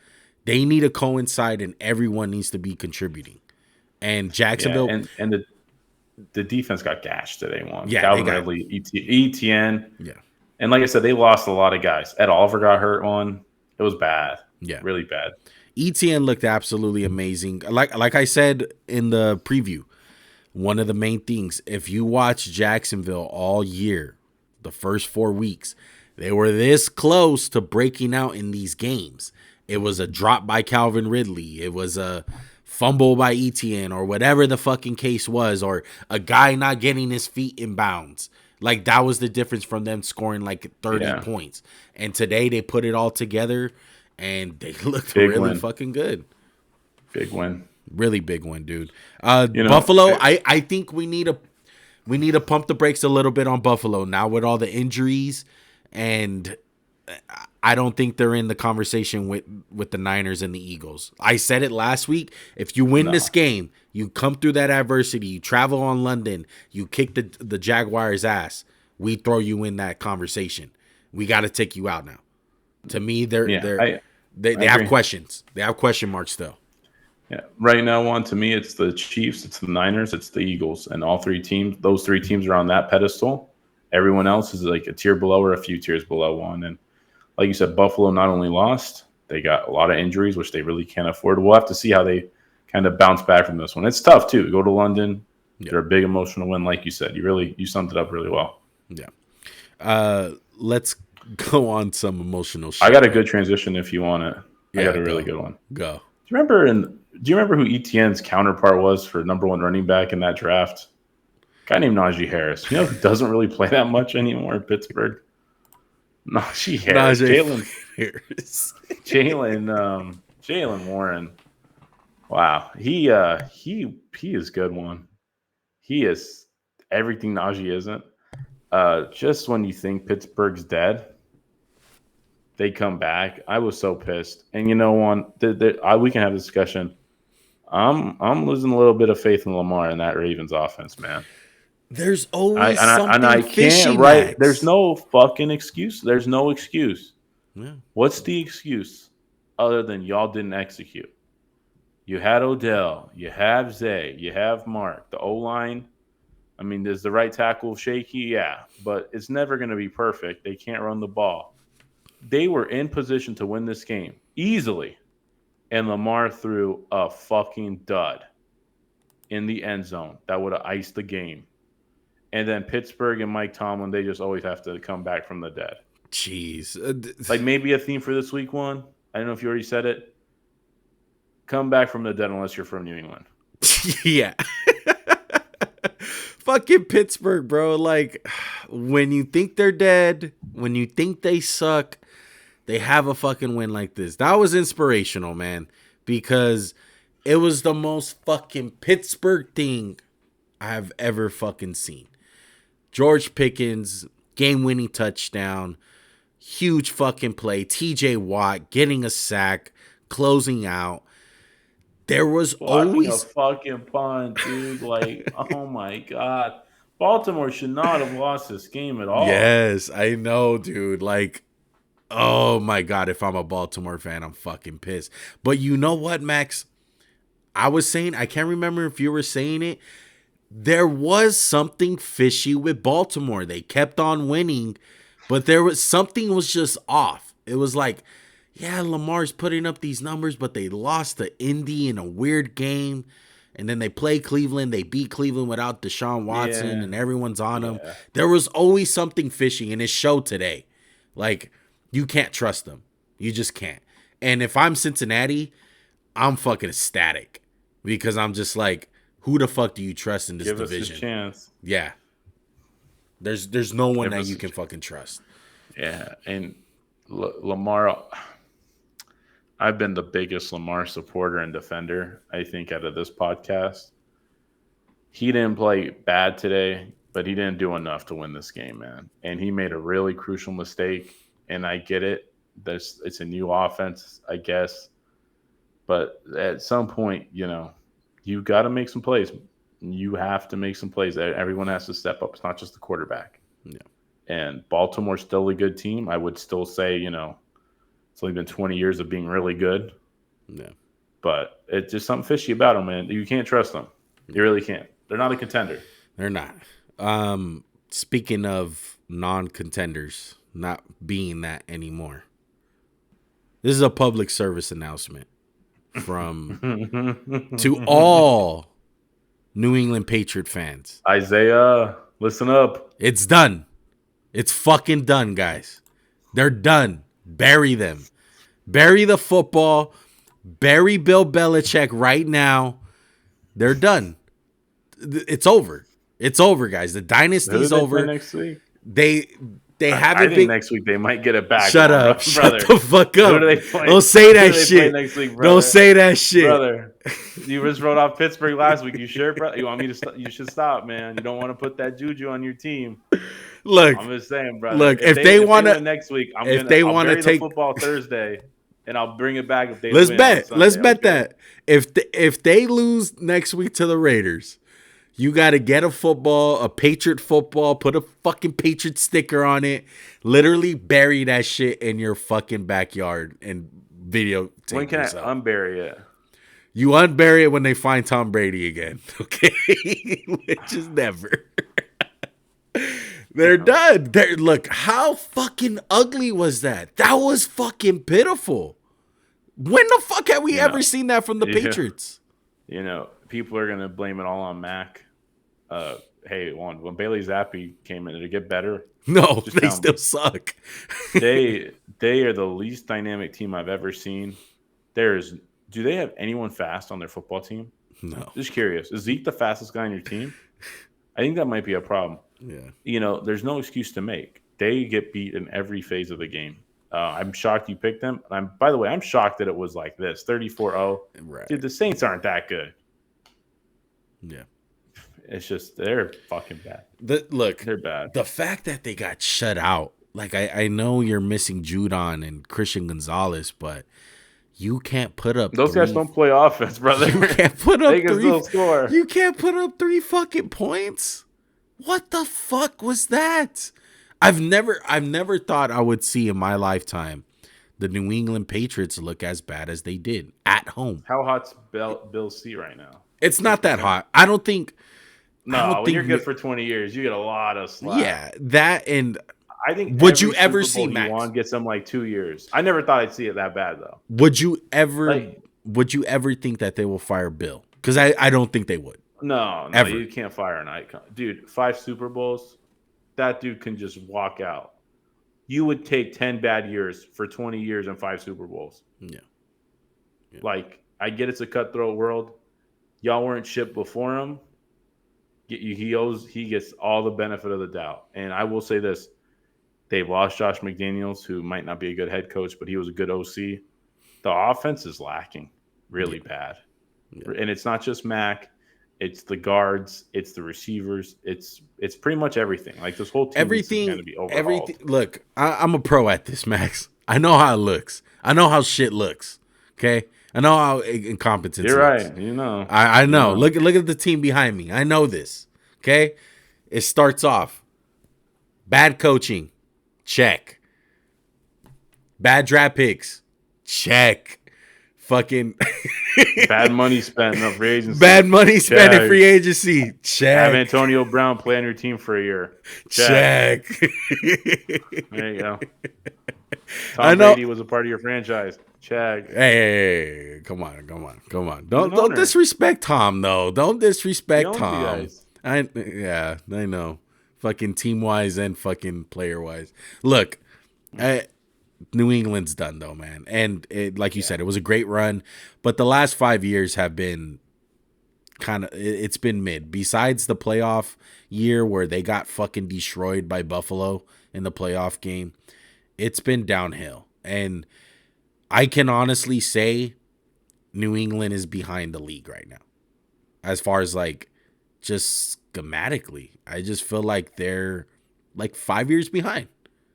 They need to coincide, and everyone needs to be contributing. And Jacksonville and the defense got gashed today. One, yeah, Calvin Ridley, ETN, yeah, and like I said, they lost a lot of guys. Ed Oliver got hurt. One, it was bad. Yeah, really bad. ETN looked absolutely amazing. Like I said in the preview, one of the main things, if you watch Jacksonville all year, the first 4 weeks, they were this close to breaking out in these games. It was a drop by Calvin Ridley. It was a fumble by ETN or whatever the fucking case was, or a guy not getting his feet in bounds. Like, that was the difference from them scoring like 30 points. And today they put it all together and they looked really fucking good. Big win. Really big one, dude. Buffalo, I think we need to pump the brakes a little bit on Buffalo now with all the injuries, and I don't think they're in the conversation with the Niners and the Eagles. I said it last week. If you win this game, you come through that adversity, you travel on London, you kick the Jaguars' ass, we throw you in that conversation. We got to take you out now. To me, they have questions. They have question marks still. Yeah, right now, to me, it's the Chiefs, it's the Niners, it's the Eagles, and those three teams are on that pedestal. Everyone else is like a tier below or a few tiers below one. And like you said, Buffalo not only lost, they got a lot of injuries, which they really can't afford. We'll have to see how they kind of bounce back from this one. It's tough too. Go to London, they're a big emotional win, like you said. You summed it up really well. Yeah. Let's go on some emotional shit. I got a good transition if you want it. I got a really good one. Go. Do you remember who ETN's counterpart was for number one running back in that draft? A guy named Najee Harris. You know who doesn't really play that much anymore in Pittsburgh? Najee Harris. Jalen Warren. Wow. He is good one. He is everything Najee isn't. Just when you think Pittsburgh's dead, they come back. I was so pissed. And you know, we can have a discussion. I'm losing a little bit of faith in Lamar and that Ravens offense, man. There's always something fishy, right? Max. There's no fucking excuse. There's no excuse. Yeah. What's the excuse? other than y'all didn't execute. You had Odell, you have Zay, you have Mark. The O line, I mean, is the right tackle shaky? Yeah, but it's never going to be perfect. They can't run the ball. They were in position to win this game easily, and Lamar threw a fucking dud in the end zone that would have iced the game. And then Pittsburgh and Mike Tomlin, they just always have to come back from the dead. Jeez. Like maybe a theme for this week one. I don't know if you already said it. Come back from the dead unless you're from New England. Yeah. Fucking Pittsburgh, bro. Like, when you think they're dead, when you think they suck, they have a fucking win like this. That was inspirational, man, because it was the most fucking Pittsburgh thing I've ever fucking seen. George Pickens, game-winning touchdown, huge fucking play. TJ Watt getting a sack, closing out. There was always a fucking punt, dude. Like, oh my God. Baltimore should not have lost this game at all. Yes, I know, dude. Like, oh my God, if I'm a Baltimore fan, I'm fucking pissed. But you know what, Max? I was saying, I can't remember if you were saying it. There was something fishy with Baltimore. They kept on winning, but there was something was just off. It was like, yeah, Lamar's putting up these numbers, but they lost to Indy in a weird game. And then they play Cleveland. They beat Cleveland without Deshaun Watson, and everyone's on them. There was always something fishy, and it showed today. Like, you can't trust them. You just can't. And if I'm Cincinnati, I'm fucking ecstatic because I'm just like, who the fuck do you trust in this division? Give us a chance. Yeah. There's no one that you can fucking trust. Yeah, and Lamar, I've been the biggest Lamar supporter and defender, I think, out of this podcast. He didn't play bad today, but he didn't do enough to win this game, man. And he made a really crucial mistake, and I get it. It's a new offense, I guess. But at some point, you got to make some plays. You have to make some plays. Everyone has to step up. It's not just the quarterback. Yeah. And Baltimore's still a good team. I would still say, it's only been 20 years of being really good. Yeah. But it's just something fishy about them, man. You can't trust them. You really can't. They're not a contender. They're not. Speaking of non-contenders not being that anymore, this is a public service announcement from to all New England Patriot fans. Isaiah, listen up. It's done. It's fucking done, guys. They're done. Bury them. Bury the football. Bury Bill Belichick right now. They're done. It's over. It's over, guys. The dynasty's over. Next week? They haven't I been. think next week they might get it back. Shut up. Brother. Shut the fuck up. Don't say that shit. Next week, don't say that shit. Brother, you just wrote off Pittsburgh last week. You sure, brother? You want me to stop? You should stop, man. You don't want to put that juju on your team. Look, I'm just saying, brother. Look, if they want to next week, I'll take the football Thursday, and I'll bring it back if they let's win bet. Sunday, let's bet that if they lose next week to the Raiders, you got to get a Patriot football, put a fucking Patriot sticker on it, literally bury that shit in your fucking backyard and video. When can I unbury it? You unbury it when they find Tom Brady again, okay? Which is never. They're done. Look, how fucking ugly was that? That was fucking pitiful. When the fuck have we ever seen that from the Patriots? People are going to blame it all on Mac. Hey, when Bailey Zappi came in, did it get better? No, they still suck. They are the least dynamic team I've ever seen. Do they have anyone fast on their football team? No. Just curious. Is Zeke the fastest guy on your team? I think that might be a problem. Yeah. There's no excuse to make. They get beat in every phase of the game. I'm shocked you picked them. By the way, I'm shocked that it was like this, 34-0. Right. Dude, the Saints aren't that good. Yeah. It's just they're fucking bad. They're bad. The fact that they got shut out, like I know you're missing Judon and Christian Gonzalez, but you can't put up those guys don't play offense, brother. You can't put up they can still score. You can't put up 3 fucking points. What the fuck was that? I've never thought I would see in my lifetime the New England Patriots look as bad as they did at home. How hot's Bill's seat right now? It's not that hot. I don't think. No, when you're good for 20 years, you get a lot of slack. Yeah, that and I think would you ever see Max? Won gets them like 2 years. I never thought I'd see it that bad though. Would you ever think that they will fire Bill? Because I don't think they would. No, ever. You can't fire an icon, dude. 5 Super Bowls, that dude can just walk out. You would take 10 bad years for 20 years and 5 Super Bowls. Yeah. Like, I get it's a cutthroat world. Y'all weren't shipped before him. He gets all the benefit of the doubt. And I will say this. They've lost Josh McDaniels, who might not be a good head coach, but he was a good OC. The offense is lacking really bad. Yeah. And it's not just Mac. It's the guards. It's the receivers. It's pretty much everything. Like, this whole team is going to be overhauled. Look, I'm a pro at this, Max. I know how it looks. I know how shit looks. Okay? I know how incompetent You're looks. Right. You know. I know. You know. Look at the team behind me. I know this. Okay? It starts off. Bad coaching. Check. Bad draft picks. Check. Fucking bad money spent in free agency. Bad money spent in free agency. Check. Have Antonio Brown play on your team for a year. Check. There you go. Tom Brady was a part of your franchise. Check. Hey, come on. Don't disrespect Tom though. Don't disrespect Tom. I know. Fucking team wise and fucking player wise. Look, New England's done though, man. And like you said, it was a great run, but the last 5 years have been it's been mid. Besides the playoff year where they got fucking destroyed by Buffalo in the playoff game, it's been downhill. And I can honestly say New England is behind the league right now. As far as like just schematically, I just feel like they're like 5 years behind.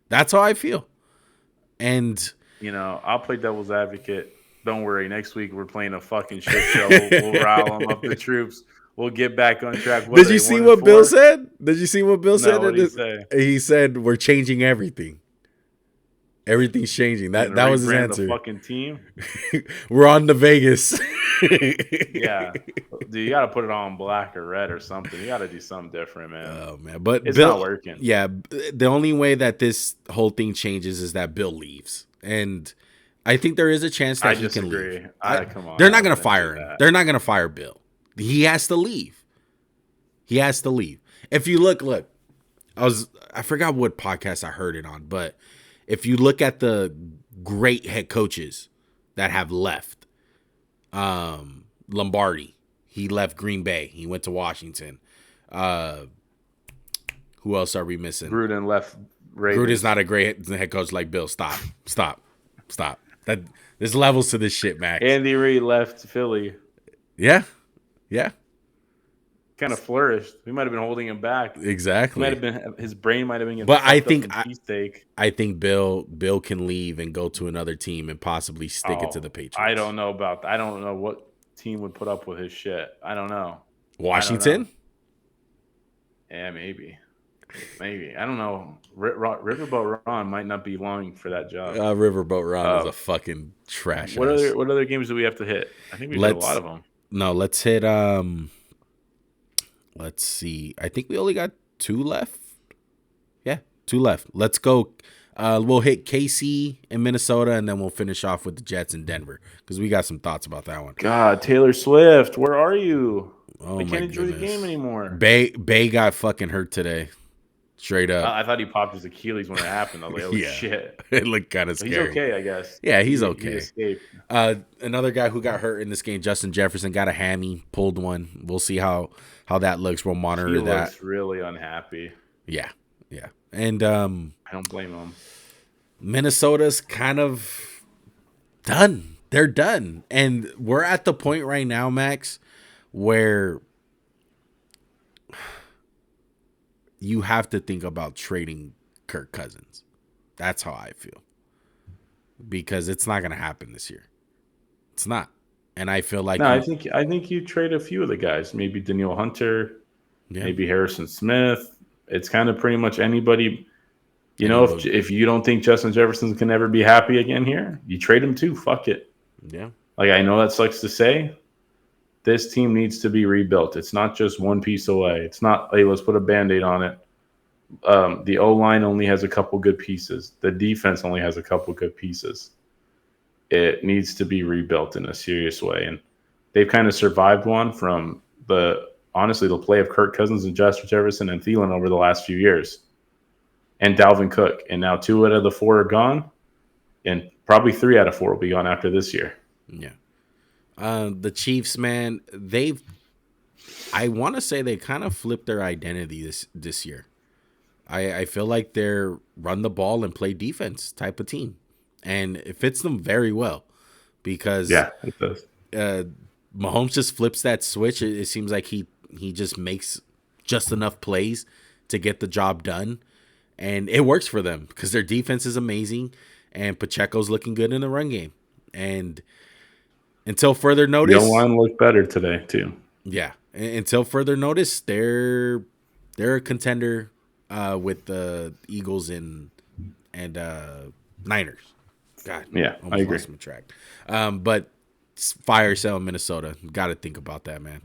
That's how I feel. And I'll play devil's advocate. Don't worry. Next week we're playing a fucking shit show. We'll rile them up the troops. We'll get back on track. Did you see what Bill said? Did you see what Bill said? What did he say? He said we're changing everything. Everything's changing. That was his answer. The fucking team. We're on to Vegas. Yeah, dude, you got to put it on black or red or something. You got to do something different, man. Oh man, but it's Bill, not working. Yeah, the only way that this whole thing changes is that Bill leaves, and I think there is a chance that he can leave. Come on, they're not going to fire him. They're not going to fire Bill. He has to leave. If you look, I forgot what podcast I heard it on, but if you look at the great head coaches that have left, Lombardi, he left Green Bay. He went to Washington. Who else are we missing? Gruden left Ravens. Gruden's not a great head coach like Bill. Stop. There's levels to this shit, Max. Andy Reid left Philly. Yeah. Kind of flourished. We might have been holding him back. Exactly. His brain might have been. But I think Bill can leave and go to another team and possibly stick it to the Patriots. I don't know about that. I don't know what team would put up with his shit. I don't know. Washington? Yeah, maybe. I don't know. Riverboat Ron might not be long for that job. Riverboat Ron is a fucking trash. What other games do we have to hit? I think we hit a lot of them. No, let's hit. Let's see. I think we only got 2 left. Yeah, 2 left. Let's go. We'll hit KC in Minnesota, and then we'll finish off with the Jets in Denver because we got some thoughts about that one. God, Taylor Swift, where are you? Oh, I can't enjoy the game anymore. Bay got fucking hurt today. Straight up. I thought he popped his Achilles when it happened. I was like, oh, shit. It looked kind of scary. He's okay, I guess. Yeah, he's okay. He escaped. Another guy who got hurt in this game, Justin Jefferson, got a hammy, pulled one. We'll see how that looks. We'll monitor that. He looks really unhappy. Yeah. And I don't blame him. Minnesota's kind of done. They're done. And we're at the point right now, Max, where you have to think about trading Kirk Cousins. That's how I feel. Because it's not going to happen this year. It's not. And I feel like I think you trade a few of the guys. Maybe Danielle Hunter, maybe Harrison Smith. It's kind of pretty much anybody. You know, if you don't think Justin Jefferson can ever be happy again here, you trade him too. Fuck it. Yeah. Like, I know that sucks to say. This team needs to be rebuilt. It's not just one piece away. It's not, hey, let's put a Band-Aid on it. The O-line only has a couple good pieces. The defense only has a couple good pieces. It needs to be rebuilt in a serious way. And they've kind of survived one from the play of Kirk Cousins and Justin Jefferson and Thielen over the last few years. And Dalvin Cook. And now 2 out of the 4 are gone. And probably 3 out of 4 will be gone after this year. Yeah. The Chiefs, man, I want to say they kind of flipped their identity this year. I feel like they're run the ball and play defense type of team. And it fits them very well because it does. Mahomes just flips that switch. It seems like he just makes just enough plays to get the job done. And it works for them because their defense is amazing and Pacheco's looking good in the run game. And until further notice, the line looked better today too. Yeah, until further notice, they're a contender with the Eagles and Niners. God, yeah, I agree. Lost my track. But fire sale in Minnesota. Got to think about that, man.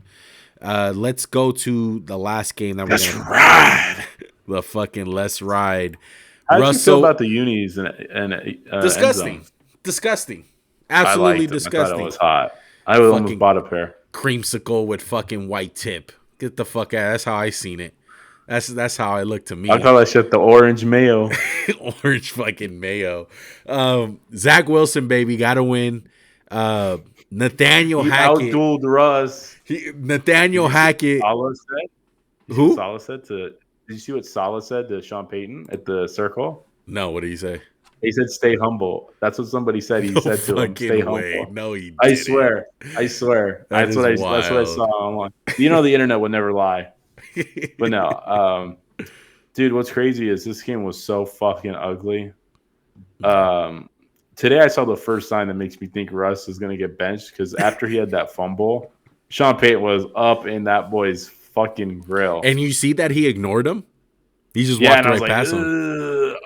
Let's go to the last game that let's ride. The fucking let's ride. How do you feel about the unis and disgusting. Absolutely disgusting. I thought it was hot. I would almost bought a pair. Creamsicle with fucking white tip. Get the fuck out. That's how I seen it. That's how it looked to me. I call that shit the orange mayo. Orange fucking mayo. Zach Wilson, baby, got to win. Nathaniel Hackett. Outdueled Russ. Nathaniel Hackett. Saleh said? Who? Saleh said did you see what Saleh said to Sean Payton at the circle? No, what did he say? He said, "Stay humble." That's what somebody said. He said to him, "Stay humble." No, he didn't. I swear. That's what I saw online. You know, the internet would never lie. But no, dude, what's crazy is this game was so fucking ugly. Today I saw the first sign that makes me think Russ is going to get benched because after he had that fumble, Sean Payton was up in that boy's fucking grill. And you see that he ignored him? He just walked right past him.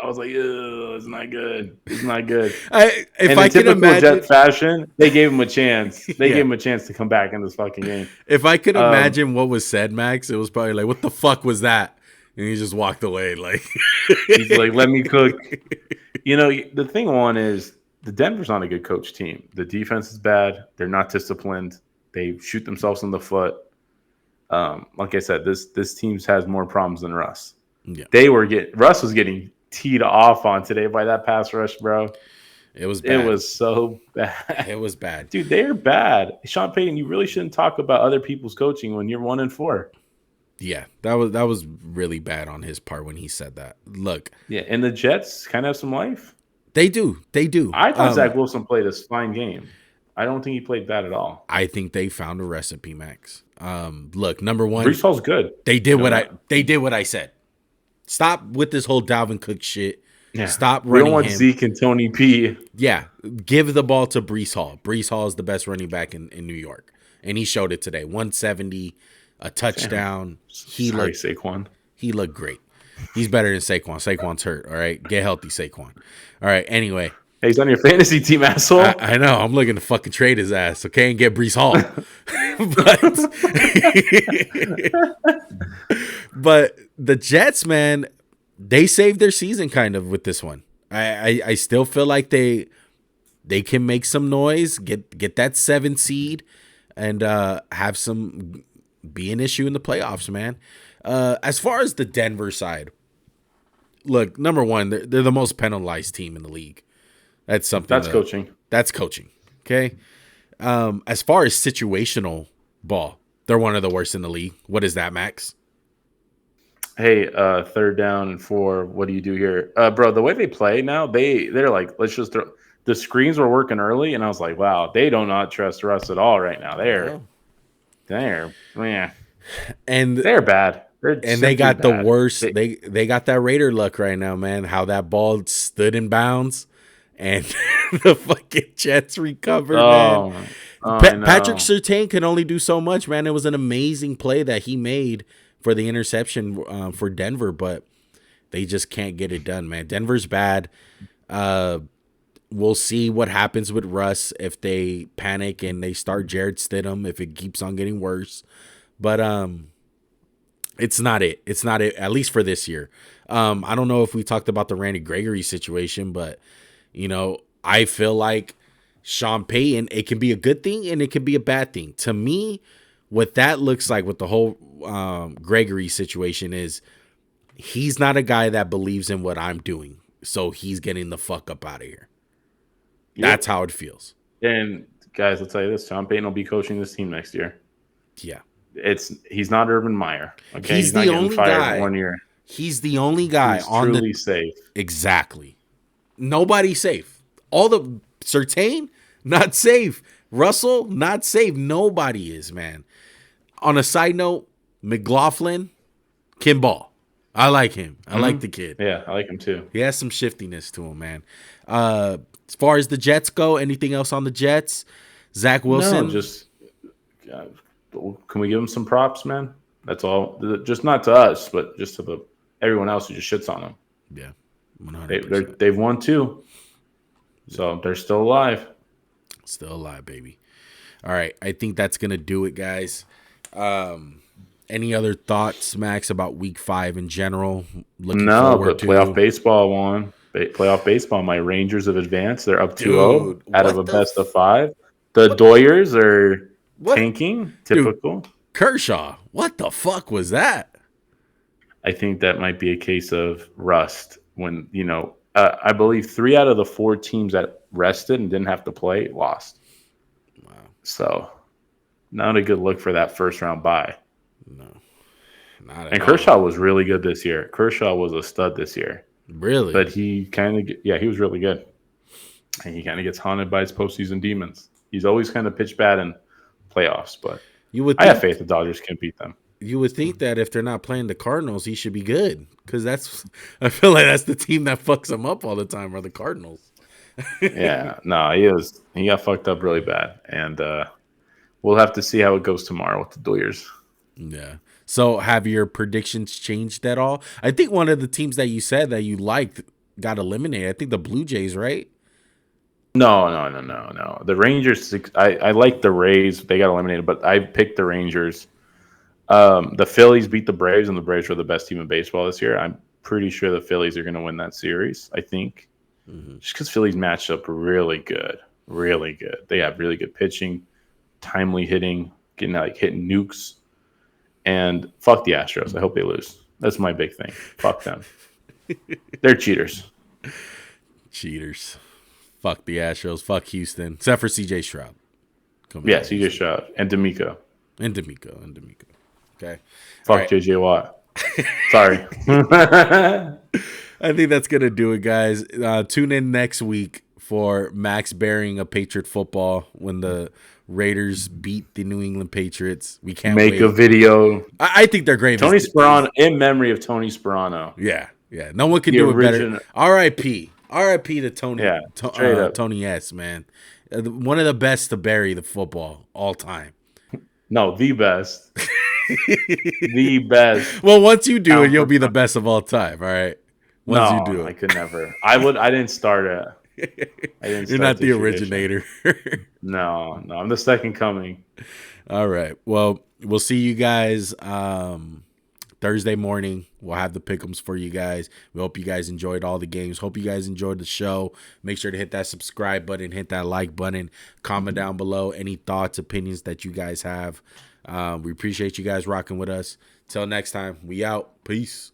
I was like, it's not good. It's not good. If I can imagine Jet fashion, they gave him a chance. They gave him a chance to come back in this fucking game. If I could imagine what was said, Max, it was probably like, what the fuck was that? And he just walked away. Like he's like, let me cook. You know, the thing is the Denver's not a good coach team. The defense is bad. They're not disciplined. They shoot themselves in the foot. Like I said, this team has more problems than Russ. Yeah. Russ was getting teed off on today by that pass rush, bro. It was bad. It was so bad. It was bad. Dude, they're bad. Sean Payton, you really shouldn't talk about other people's coaching when you're 1-4. Yeah, that was really bad on his part when he said that. Look. Yeah, and the Jets kind of have some life. They do. I thought Zach Wilson played a fine game. I don't think he played bad at all. I think they found a recipe, Max. Look, number one, Breece Hall's good. They did what I said. Stop with this whole Dalvin Cook shit. Yeah. Stop running. We don't want Zeke and Tony P. Yeah, give the ball to Breece Hall. Breece Hall is the best running back in New York, and he showed it today. 170, a touchdown. Saquon. He looked great. He's better than Saquon. Saquon's hurt. All right, get healthy, Saquon. All right. Anyway, hey, he's on your fantasy team, asshole. I know. I'm looking to fucking trade his ass, okay, and get Breece Hall. But the Jets, man, they saved their season kind of with this one. I still feel like they can make some noise, get that 7 seed, and have some be an issue in the playoffs, man. As far as the Denver side, look, number one, they're the most penalized team in the league. That's something. Coaching. That's coaching. Okay. As far as situational ball, they're one of the worst in the league. What is that, Max? Hey, 3rd down and 4. What do you do here, bro? The way they play now, they're like, let's just throw. The screens were working early, and I was like, wow, they do not trust Russ at all right now. They're yeah, and they're bad. They got bad. The worst. They got that Raider luck right now, man. How that ball stood in bounds, and the fucking Jets recovered, man. Patrick Surtain can only do so much, man. It was an amazing play that he made for the interception for Denver, but They just can't get it done, man. Denver's bad. We'll see what happens with Russ if they panic and they start Jared Stidham if it keeps on getting worse. But it's not it. It's not it, at least for this year. I don't know if we talked about the Randy Gregory situation, but, I feel like Sean Payton, it can be a good thing and it can be a bad thing. To me, what that looks like with the whole Gregory situation is he's not a guy that believes in what I'm doing. So he's getting the fuck up out of here. Yep. That's how it feels. And guys, I'll tell you this: Sean Payton will be coaching this team next year. Yeah, he's not Urban Meyer. Okay, he's the only guy. 1 year. He's the only guy he's on truly safe. Exactly. Nobody's safe. All the Surtain, not safe. Russell, not safe. Nobody is, man. On a side note, McLaughlin, Kimball. I like him. I like the kid. Yeah, I like him too. He has some shiftiness to him, man. As far as the Jets go, anything else on the Jets? Zach Wilson? No, just can we give him some props, man? That's all. Just not to us, but just to everyone else who just shits on them. Yeah, 100%. They've won 2, so they're still alive. Still alive, baby. All right, I think that's gonna do it, guys. Any other thoughts, Max, about Week 5 in general? No, but playoff baseball won. Playoff baseball, my Rangers have advanced. They're up 2-0 out of a best of 5. The Doyers are tanking. Typical. Dude, Kershaw, what the fuck was that? I think that might be a case of rust. When, I believe 3 out of the 4 teams that rested and didn't have to play lost. Wow. So, not a good look for that first round bye. No. And Kershaw was really good this year. Kershaw was a stud this year. Really? But he he was really good. And he kind of gets haunted by his postseason demons. He's always kind of pitched bad in playoffs, but I have faith the Dodgers can beat them. You would think that if they're not playing the Cardinals, he should be good. Because I feel like that's the team that fucks him up all the time, are the Cardinals. Yeah, no, he got fucked up really bad. And we'll have to see how it goes tomorrow with the Doyers. Yeah. So have your predictions changed at all? I think one of the teams that you said that you liked got eliminated. I think the Blue Jays, right? No. The Rangers, I like the Rays. They got eliminated, but I picked the Rangers. The Phillies beat the Braves, and the Braves were the best team in baseball this year. I'm pretty sure the Phillies are going to win that series, I think. Just because Phillies matched up really good. Really good. They have really good pitching, timely hitting, hitting nukes. And fuck the Astros. I hope they lose. That's my big thing. Fuck them. They're cheaters. Cheaters. Fuck the Astros. Fuck Houston. Except for CJ Stroud. CJ Stroud. And D'Amico. Okay. Fuck right. JJ Watt. Sorry. I think that's going to do it, guys. Tune in next week for Max bearing a Patriot football when the Raiders beat the New England Patriots. We can't make wait. A video. I think they're great. Tony Sperano, in memory of Tony Sperano. Yeah. No one can do it better. R.I.P. to Tony. Yeah, Tony S. Man, one of the best to bury the football all time. No, the best. The best. Well, once you do it, you'll be the best of all time. All right. Once you do it, I could never. I didn't start it. You're not the originator. No, I'm the second coming. All right. Well, we'll see you guys Thursday morning. We'll have the pick'ems for you guys. We hope you guys enjoyed all the games. Hope you guys enjoyed the show. Make sure to hit that subscribe button, hit that like button, comment down below any thoughts, opinions that you guys have. We appreciate you guys rocking with us. Till next time, we out. Peace.